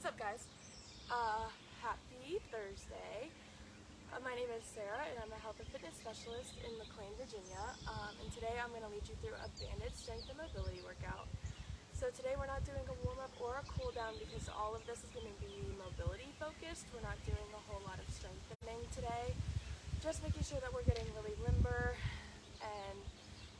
up, guys? Happy Thursday. My name is Sarah and I'm a health and fitness specialist in McLean, Virginia. And today I'm going to lead you through a banded strength and mobility workout. So today we're not doing a warm-up or a cool down because all of this is going to be mobility focused. We're not doing a whole lot of strengthening today. Just making sure that we're getting really limber and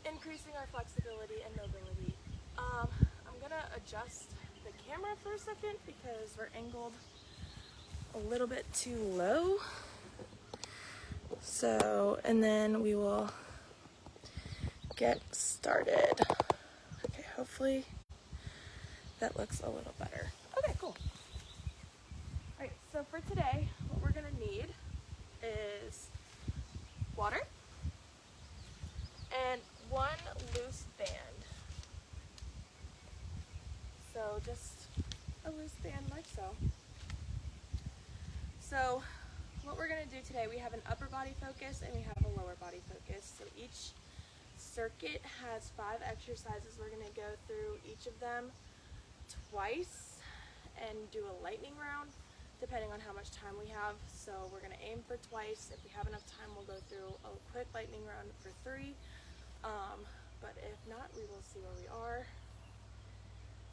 increasing our flexibility and mobility. I'm going to adjust the camera for a second because we're angled a little bit too low. So, and then we will get started. Okay, hopefully that looks a little better. Okay, cool. All right, so for today, what we're gonna need is water and one loose band. So just a loose band like so. So what we're gonna do today, we have an upper body focus and we have a lower body focus. So each circuit has 5 exercises. We're gonna go through each of them twice and do a lightning round depending on how much time we have. So we're gonna aim for twice. If we have enough time, we'll go through a quick lightning round for 3. But if not, we will see where we are.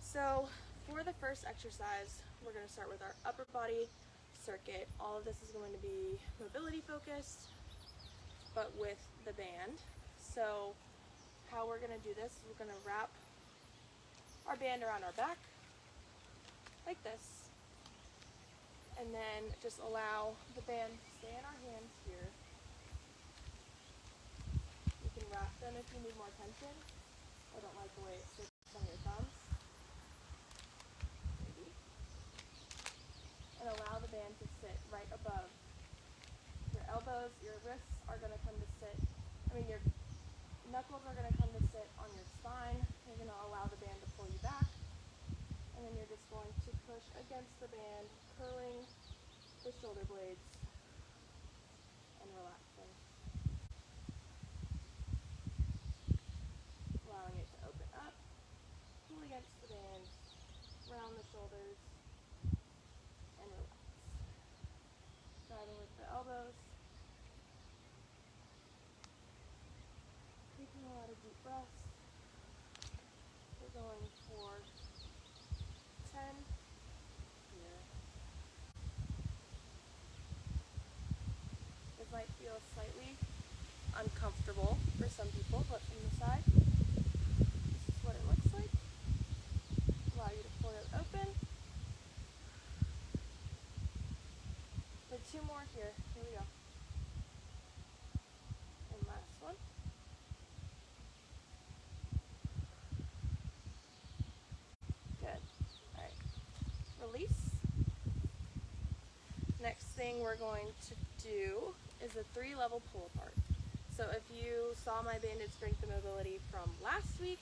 So for the first exercise, we're gonna start with our upper body circuit. All of this is going to be mobility focused, but with the band. So how we're gonna do this, we're gonna wrap our band around our back like this, and then just allow the band to stay in our hands here. You can wrap them if you need more tension. I don't like the way it sits on your thumbs. Maybe. And allow the band to sit right above your elbows. Your wrists are gonna come to sit, your knuckles are gonna come to sit on your spine. You're gonna allow the band to pull you back. And then you're just going to push against the band, curling the shoulder blades and relaxing. Allowing it to open up, pull against the band, round the shoulders, and relax. Starting with the elbows. Taking a lot of deep breaths. We're going for 10 here. This might feel slightly uncomfortable for some people, but from the side, this is what it looks like. Allow you to pull it open. For 2 more here. Here we go. And last one. Good. All right. Release. Next thing we're going to do is a 3-level pull apart. So if you saw my banded strength and mobility from last week,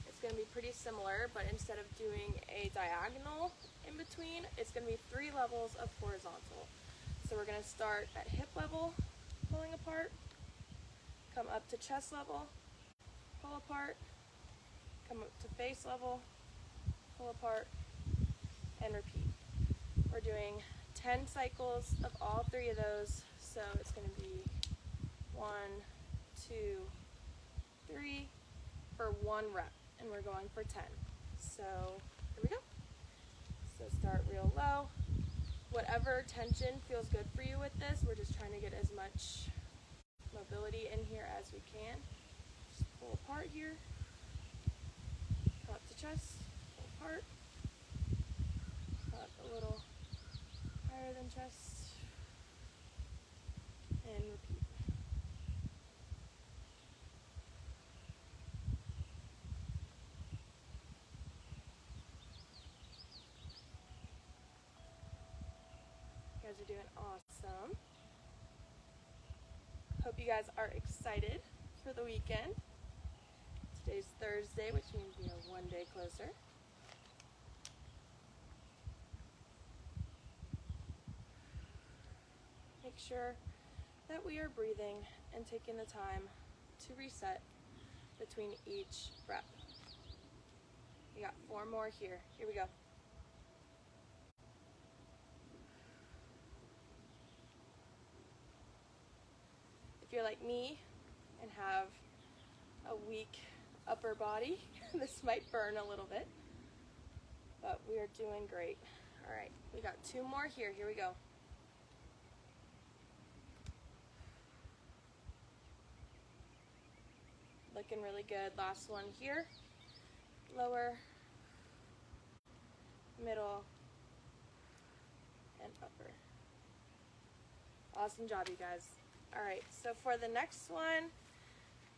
it's going to be pretty similar, but instead of doing a diagonal in between, it's going to be 3 levels of horizontal. So we're going to start at hip level, pulling apart, come up to chest level, pull apart, come up to face level, pull apart, and repeat. We're doing 10 cycles of all 3 of those, so it's going to be 1, 2, 3 for 1 rep, and we're going for 10. So here we go. So start real low. Whatever tension feels good for you with this, we're just trying to get as much mobility in here as we can. Just pull apart here, come up to chest, pull apart, up a little higher than chest, and repeat. You guys are doing awesome. Hope you guys are excited for the weekend. Today's Thursday, which means we are 1 day closer. Make sure that we are breathing and taking the time to reset between each rep. We got 4 more here. Here we go. you're like me and have a weak upper body, this might burn a little bit, but we are doing great. All right, we got 2 more here. Here we go. Looking really good. Last one here. Lower, middle, and upper. Awesome job, you guys. All right, so for the next one,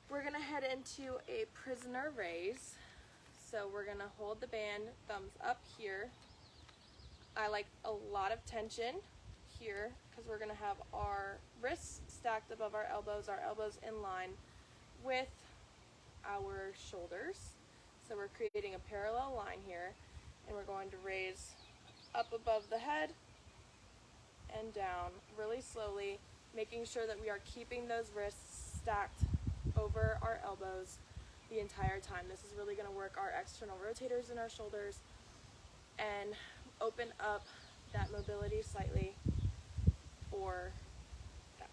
we're gonna head into a prisoner raise. So we're gonna hold the band, thumbs up here. I like a lot of tension here because we're gonna have our wrists stacked above our elbows in line with our shoulders. So we're creating a parallel line here, and we're going to raise up above the head and down really slowly, making sure that we are keeping those wrists stacked over our elbows the entire time. This is really going to work our external rotators in our shoulders and open up that mobility slightly for that.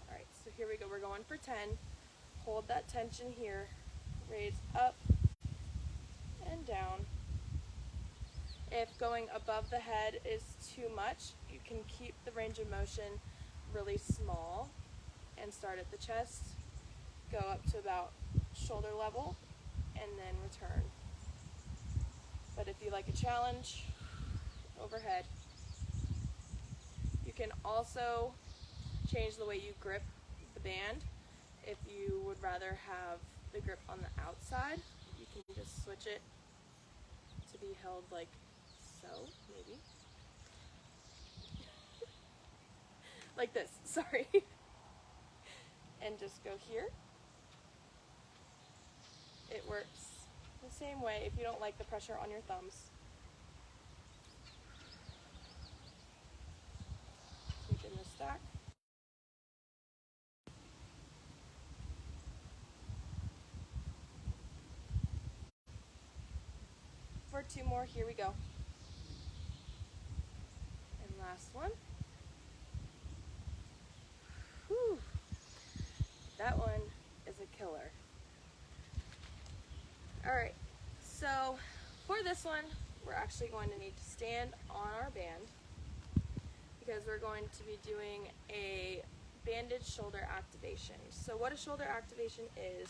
All right, so here we go. We're going for 10. Hold that tension here. Raise up and down. If going above the head is too much, you can keep the range of motion really small and start at the chest, go up to about shoulder level, and then return. But if you like a challenge, overhead. You can also change the way you grip the band. If you would rather have the grip on the outside, you can just switch it to be held like so, maybe. Like this, sorry. And just go here. It works the same way if you don't like the pressure on your thumbs. Keep in the stack. For 2 more, here we go. And last one. Whew. That one is a killer. All right, so for this one, we're actually going to need to stand on our band because we're going to be doing a banded shoulder activation. So what a shoulder activation is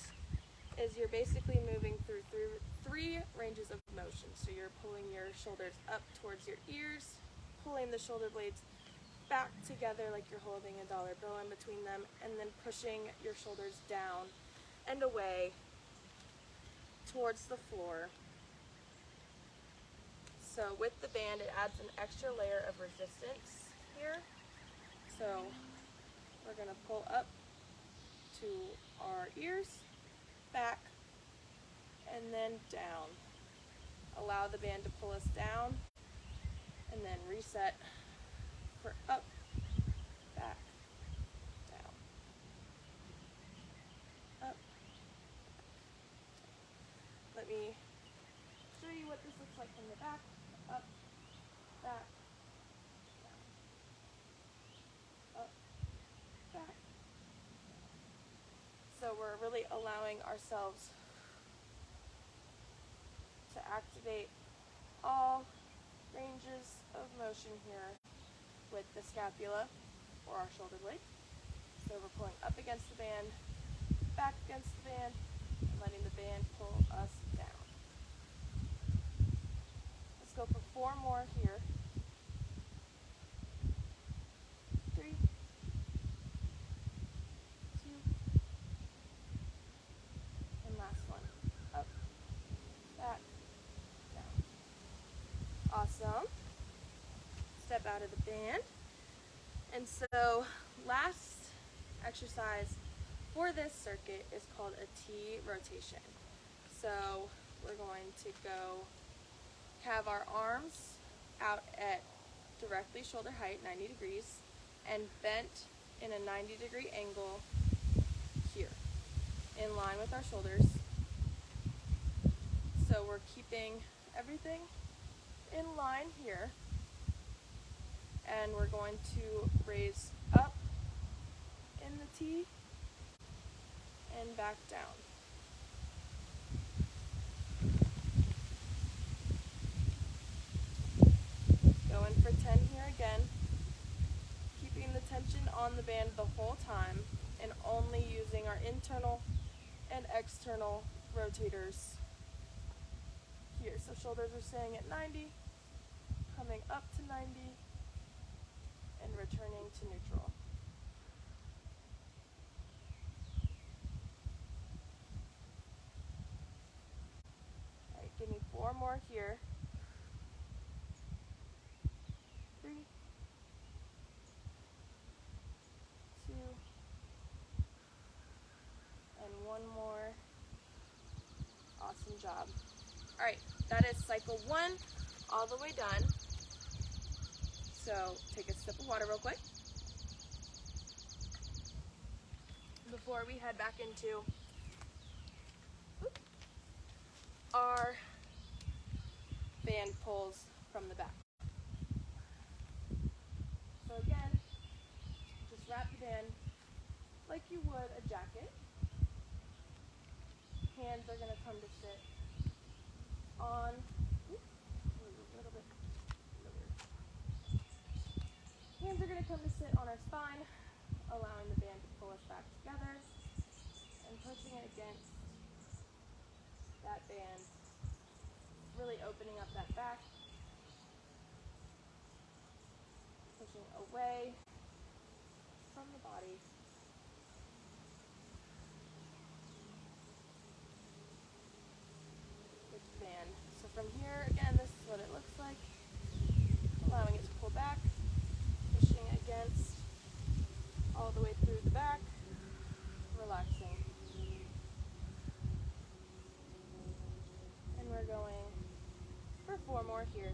you're basically moving through 3 ranges of motion. So you're pulling your shoulders up towards your ears, pulling the shoulder blades back together like you're holding a dollar bill in between them, and then pushing your shoulders down and away towards the floor. So with the band, it adds an extra layer of resistance here. So we're going to pull up to our ears, back, and then down. Allow the band to pull us down, and then reset for up, back, down, up. Let me show you what this looks like from the back. Up, back, down, up, back. So we're really allowing ourselves to activate all ranges of motion here with the scapula or our shoulder blade. So we're pulling up against the band, back against the band, and letting the band pull us down. Let's go for 4 more here. 3, 2, and last one. Up, back, down. Awesome. Step out of the band. And so last exercise for this circuit is called a T rotation. So we're going to go have our arms out at directly shoulder height, 90 degrees, and bent in a 90-degree angle here, in line with our shoulders. So we're keeping everything in line here, and we're going to raise up in the T and back down. Going for 10 here again. Keeping the tension on the band the whole time and only using our internal and external rotators here. So shoulders are staying at 90, coming up to 90, and returning to neutral. All right, give me 4 more here. 3, 2, and 1 more. Awesome job. All right, that is cycle 1 all the way done. So take a sip of water real quick before we head back into our band pulls from the back. So again, just wrap the band like you would a jacket. Hands are going to come to sit on, hands are going to come to sit on our spine, allowing the band to pull us back together and pushing it against that band, really opening up that back, pushing away from the body. With the band. So from here, again, this is what it looks like. Allowing it to pull back, pushing against all the way through the back, relaxing. And we're going for 4 more here.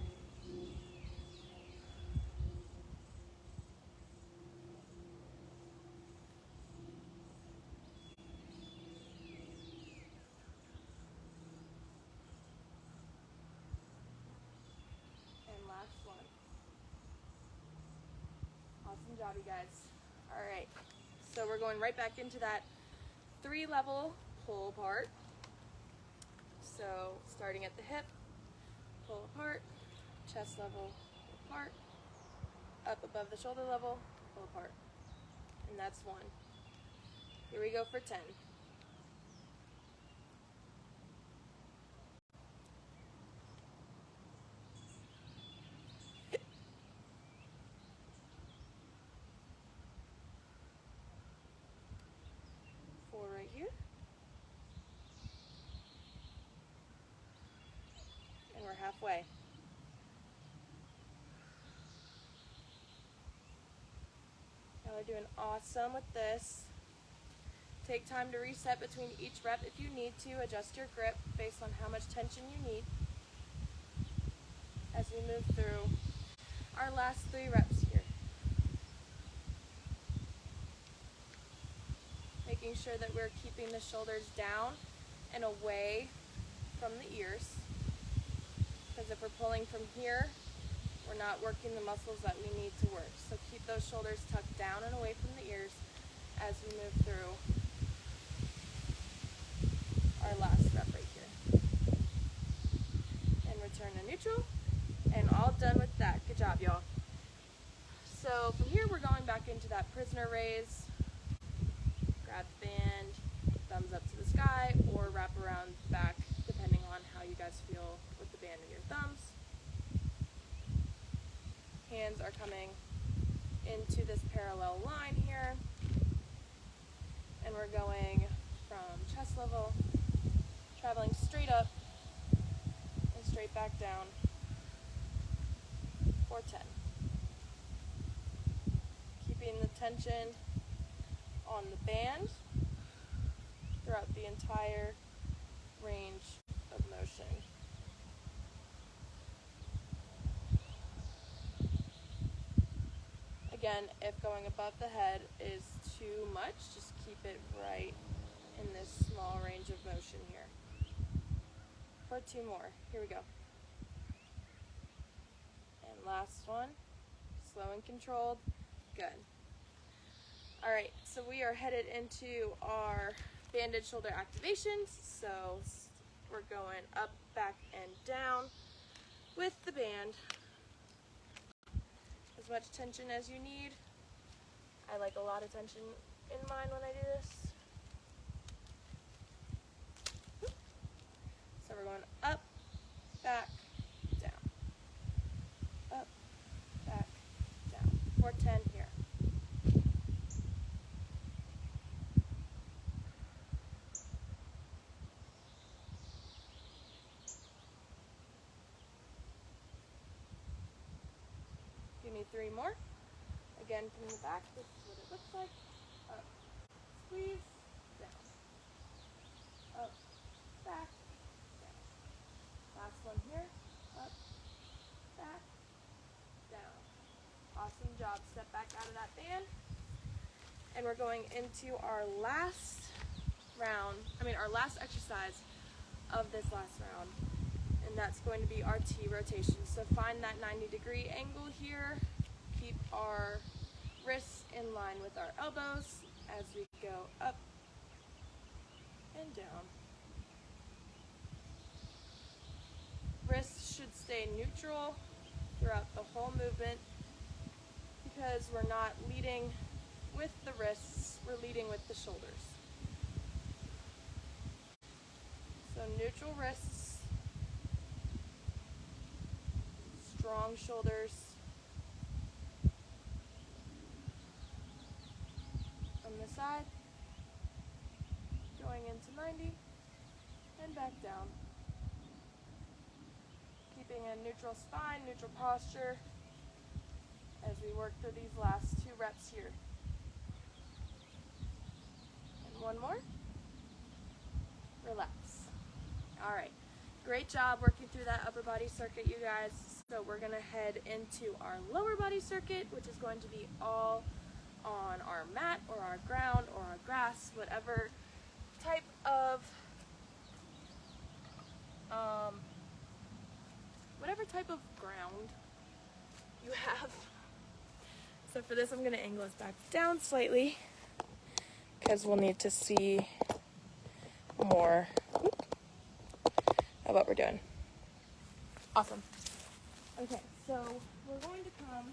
And last one. Awesome job, you guys. All right, so we're going right back into that 3-level pull apart. So starting at the hip, pull apart, chest level, pull apart, up above the shoulder level, pull apart. And that's 1. Here we go for 10. Right here, and we're halfway. Y'all are doing awesome with this. Take time to reset between each rep if you need to. Adjust your grip based on how much tension you need as we move through our last 3 reps here. Making sure that we're keeping the shoulders down and away from the ears. Because if we're pulling from here, we're not working the muscles that we need to work. So keep those shoulders tucked down and away from the ears as we move through our last rep right here. And return to neutral. And all done with that. Good job, y'all. So from here, we're going back into that prisoner raise. Grab the band, thumbs up to the sky, or wrap around back, depending on how you guys feel with the band and your thumbs. Hands are coming into this parallel line here. And we're going from chest level, traveling straight up and straight back down for 10. Keeping the tension on the band throughout the entire range of motion. Again, if going above the head is too much, just keep it right in this small range of motion here. For 2 more. Here we go. And last one. Slow and controlled. Good. All right, so we are headed into our banded shoulder activations. So we're going up, back, and down with the band. As much tension as you need. I like a lot of tension in mine when I do this. So we're going up, back, down. Up, back, down. 410 here. Give me 3 more. Again, from the back, this is what it looks like. Up, squeeze, down. Up, back, down. Last one here. Up, back, down. Awesome job. Step back out of that band. And we're going into our last exercise of this last round. And that's going to be our T rotation. So find that 90-degree angle here. Keep our wrists in line with our elbows as we go up and down. Wrists should stay neutral throughout the whole movement because we're not leading with the wrists, we're leading with the shoulders. So neutral wrists, strong shoulders. On the side, going into 90 and back down. Keeping a neutral spine, neutral posture as we work through these last 2 reps here. And one more. Relax. All right. Great job working through that upper body circuit, you guys. So we're going to head into our lower body circuit, which is going to be all on our mat or our ground or our grass, whatever type of ground you have. So for this, I'm going to angle us back down slightly because we'll need to see more of what we're doing. Awesome. Okay, so we're going to come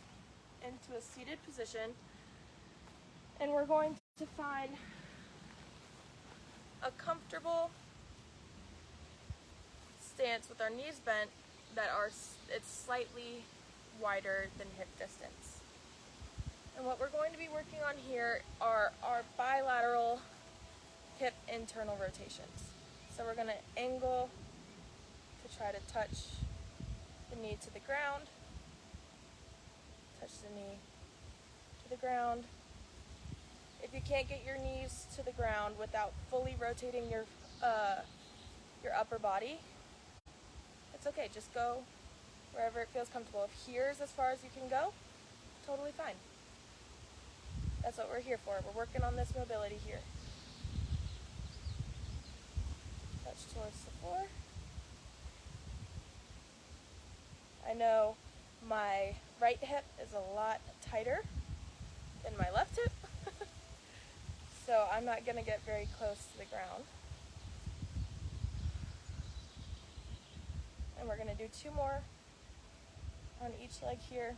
into a seated position and we're going to find a comfortable stance with our knees bent that it's slightly wider than hip distance. And what we're going to be working on here are our bilateral hip internal rotations. So we're going to angle to try to touch the knee to the ground, touch the knee to the ground. If you can't get your knees to the ground without fully rotating your upper body, it's okay, just go wherever it feels comfortable. If here's as far as you can go, totally fine. That's what we're here for. We're working on this mobility here. Touch towards the floor. I know my right hip is a lot tighter than my left hip, so I'm not going to get very close to the ground. And we're going to do 2 more on each leg here.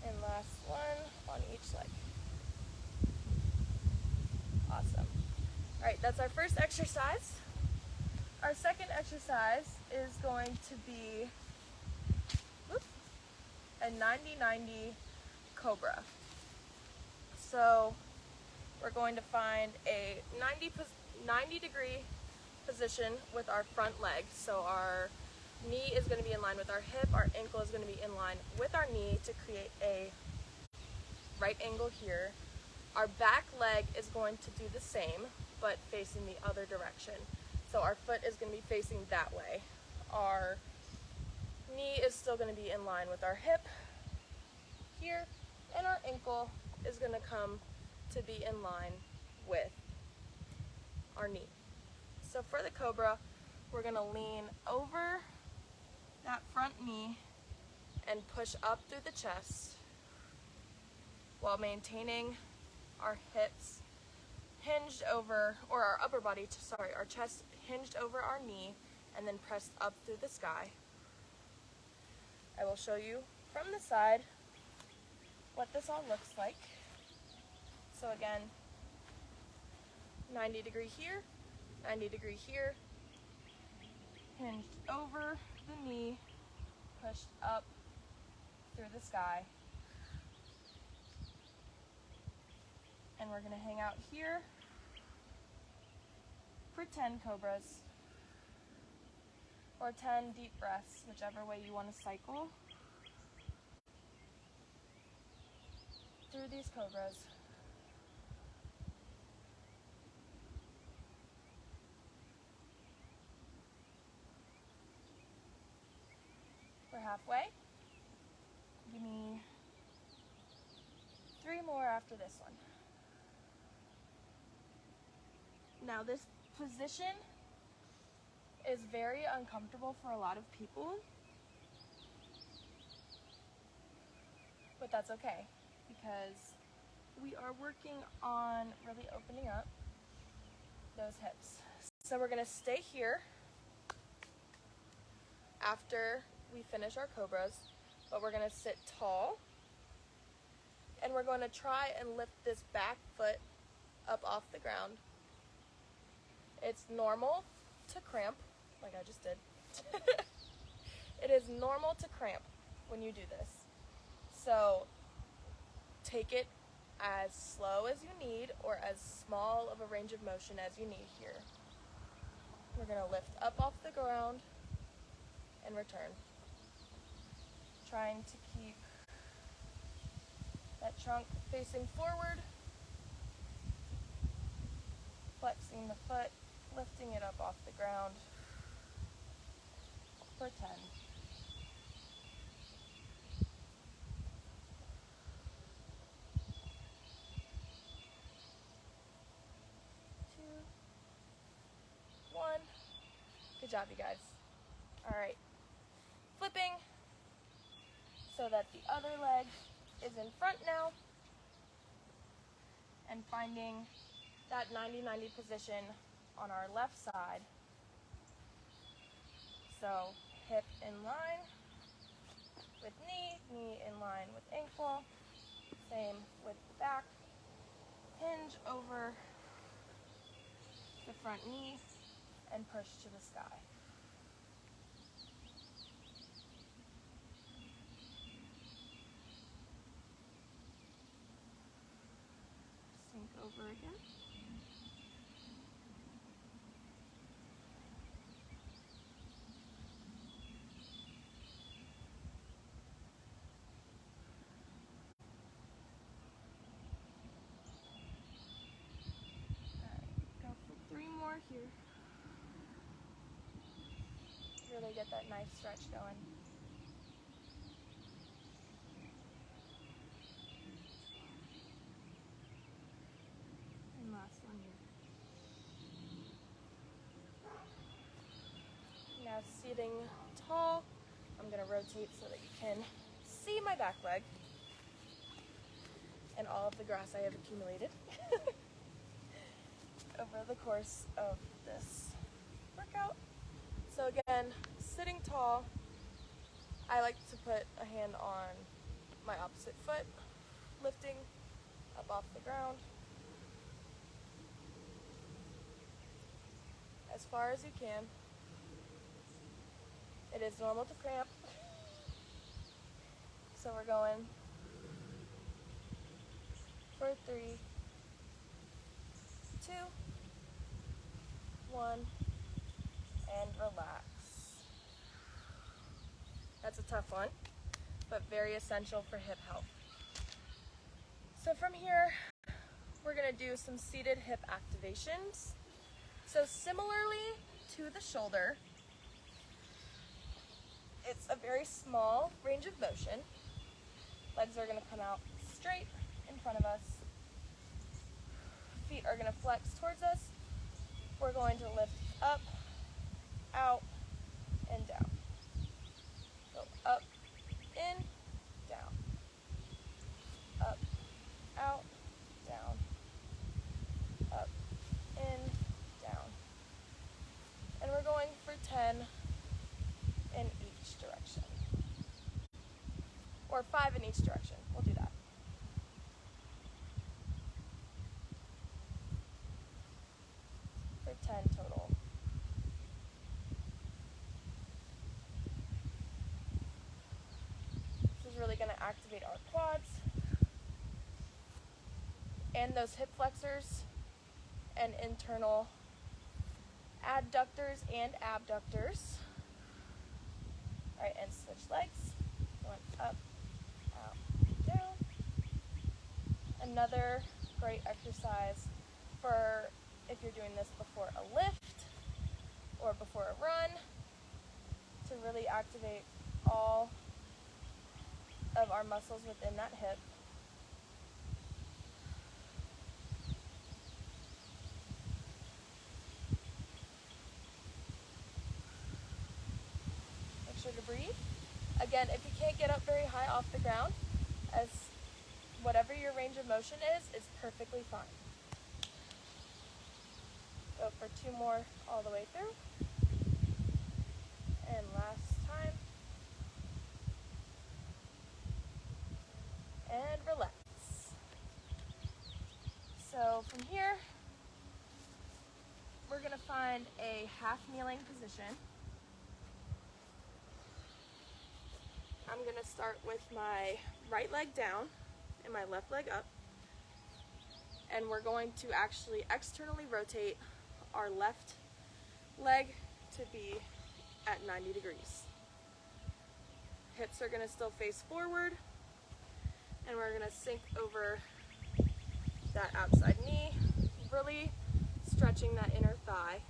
And last one on each leg. Awesome. All right, that's our first exercise. Our second exercise is going to be a 90-90 cobra. So we're going to find a 90-degree position with our front leg. So our knee is going to be in line with our hip, our ankle is going to be in line with our knee to create a right angle here. Our back leg is going to do the same, but facing the other direction. So our foot is going to be facing that way. Our knee is still going to be in line with our hip here, and our ankle is going to come to be in line with our knee. So for the cobra, we're going to lean over that front knee and push up through the chest while maintaining our hips hinged over, or our upper body, our chest hinged over our knee and then pressed up through the sky. I will show you from the side what this all looks like. So again, 90 degree here, 90 degree here, hinged over the knee, pushed up through the sky. And we're gonna hang out here for 10 cobras, or 10 deep breaths, whichever way you want to cycle through these cobras. We're halfway. Give me 3 more after this one. Now this position is very uncomfortable for a lot of people, but that's okay because we are working on really opening up those hips. So we're gonna stay here after we finish our cobras, but we're gonna sit tall and we're going to try and lift this back foot up off the ground. It's normal to cramp, like I just did. It is normal to cramp when you do this. So take it as slow as you need, or as small of a range of motion as you need here. We're gonna lift up off the ground and return. Trying to keep that trunk facing forward, flexing the foot, lifting it up off the ground for 10. 2, 1. Good job, you guys. All right, flipping so that the other leg is in front now, and finding that 90-90 position on our left side. So hip in line with knee, knee in line with ankle, same with the back, hinge over the front knee and push to the sky. Sink over again. Here. Really get that nice stretch going. And last one here. Now sitting tall, I'm going to rotate so that you can see my back leg and all of the grass I have accumulated over the course of this workout. So again, sitting tall, I like to put a hand on my opposite foot, lifting up off the ground as far as you can. It is normal to cramp, so we're going for 3, 2, 1, and relax. That's a tough one, but very essential for hip health. So from here, we're gonna do some seated hip activations. So similarly to the shoulder, it's a very small range of motion. Legs are gonna come out straight in front of us. Feet are gonna flex towards us. We're going to lift up, out, and down. Go up, in, each direction. Or 5 in each direction. We'll do that. For 10 total. This is really going to activate our quads and those hip flexors and internal adductors and abductors. All right, and switch legs. Going up, out, down. Another great exercise for if you're doing this before a lift or before a run to really activate all of our muscles within that hip. Make sure to breathe. Again, if you can't get up very high off the ground, as whatever your range of motion is perfectly fine. Go for 2 more all the way through. And last time. And relax. So from here, we're going to find a half kneeling position. I'm going to start with my right leg down and my left leg up. And we're going to actually externally rotate our left leg to be at 90 degrees. Hips are going to still face forward, and we're going to sink over that outside knee, really stretching that inner thigh.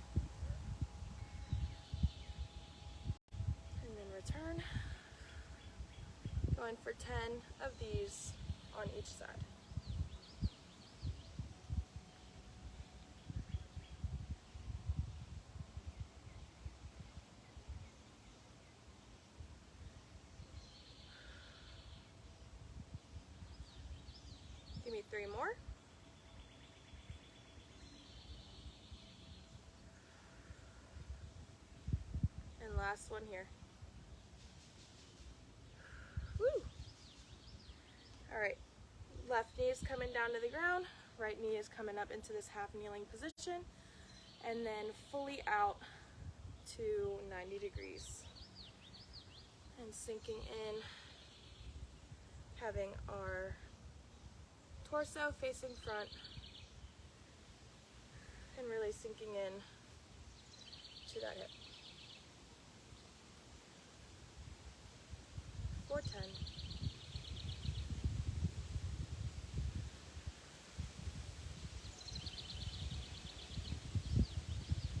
And then return. Going for 10 of these on each side. Give me 3 more. And last one here. Woo! All right, left knee is coming down to the ground, right knee is coming up into this half kneeling position, and then fully out to 90 degrees. And sinking in, having our torso facing front, and really sinking in to that hip. For 10.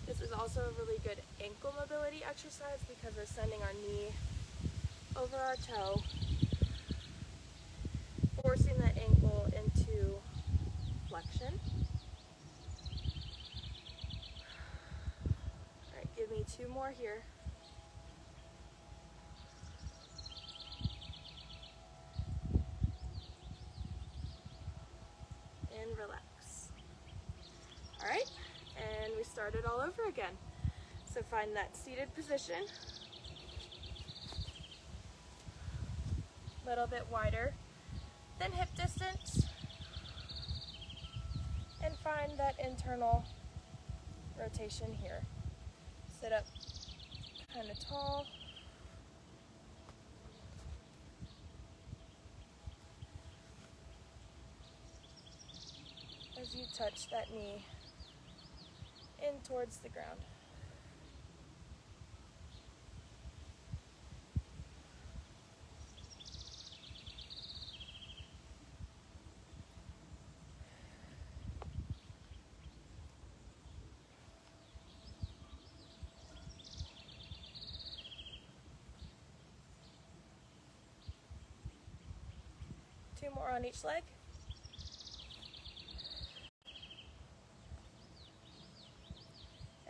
This is also a really good ankle mobility exercise because we're sending our knee over our toe, forcing that ankle into flexion. All right, give me 2 more here. And relax. All right, and we start it all over again. So find that seated position, a little bit wider than hip distance, and find that internal rotation here. Sit up kind of tall. As you touch that knee in towards the ground. Two more on each leg.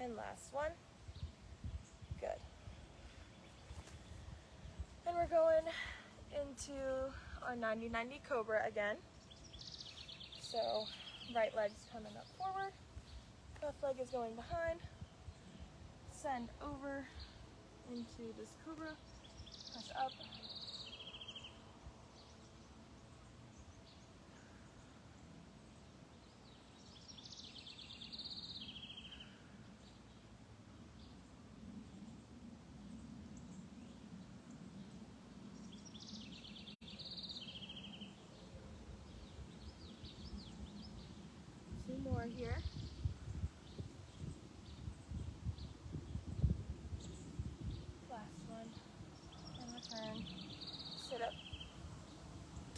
And last one. Good. And we're going into our 90-90 Cobra again. So right leg's coming up forward, left leg is going behind. Send over into this Cobra. Push up. Two more here. Last one. And return. Sit up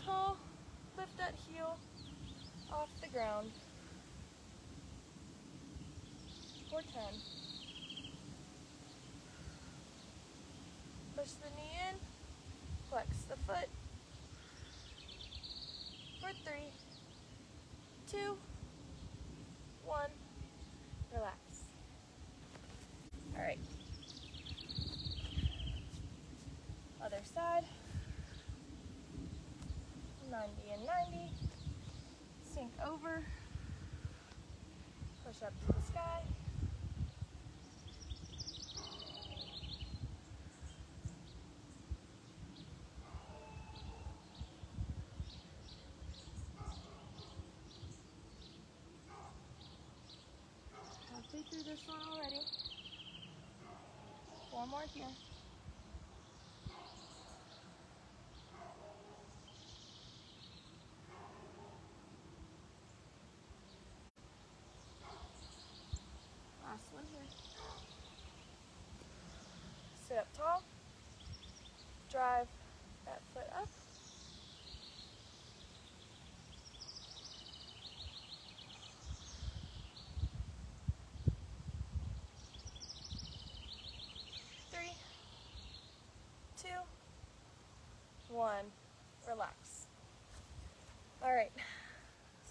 tall. Lift that heel off the ground. For 10. Push the knee in. Flex the foot. For 3, 2, 1. Relax. All right. Other side. 90 and 90. Sink over. Push up to the sky. Halfway through this one already. 4 more here. Last one here. Sit up tall. Drive that foot up. Three, 2, 1. Relax. All right.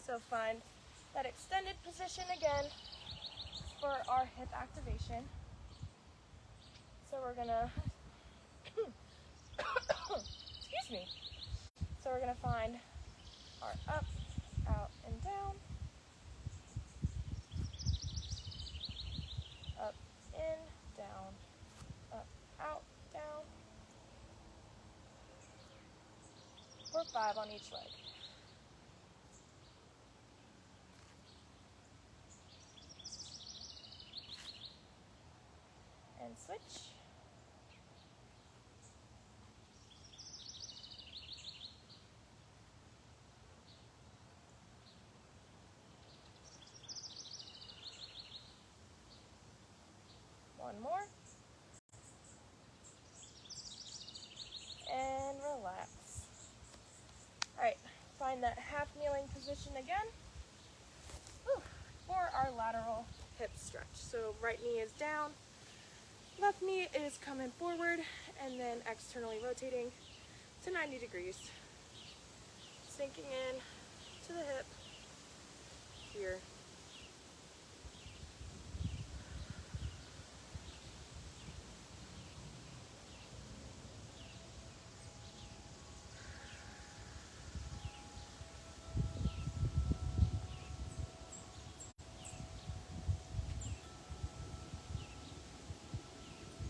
So find that extended position again for our hip activation. So we're gonna, excuse me. So we're gonna find our up, out, and down. Up, in, down, up, out, down. For 5 on each leg. And switch. One more. And relax. All right, find that half kneeling position again. Whew. For our lateral hip stretch. So right knee is down, left knee is coming forward, and then externally rotating to 90 degrees. Sinking in to the hip here.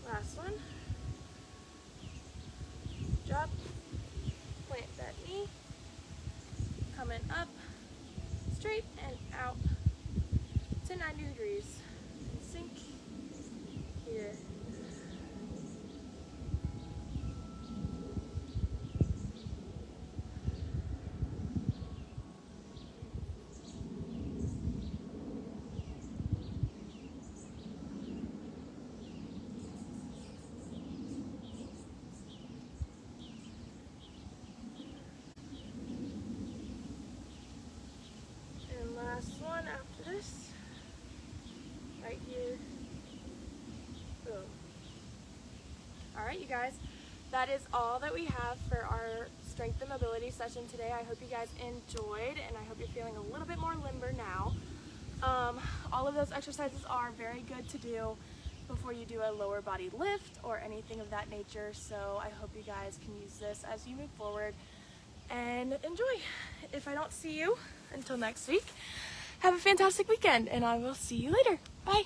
Last one. Drop, plant that knee, coming up, straight and out to 90 degrees. Sink here. Last one after this, right here, boom. All right, you guys, that is all that we have for our strength and mobility session today. I hope you guys enjoyed, and I hope you're feeling a little bit more limber now. All of those exercises are very good to do before you do a lower body lift or anything of that nature, so I hope you guys can use this as you move forward and enjoy. If I don't see you until next week, have a fantastic weekend, and I will see you later. Bye.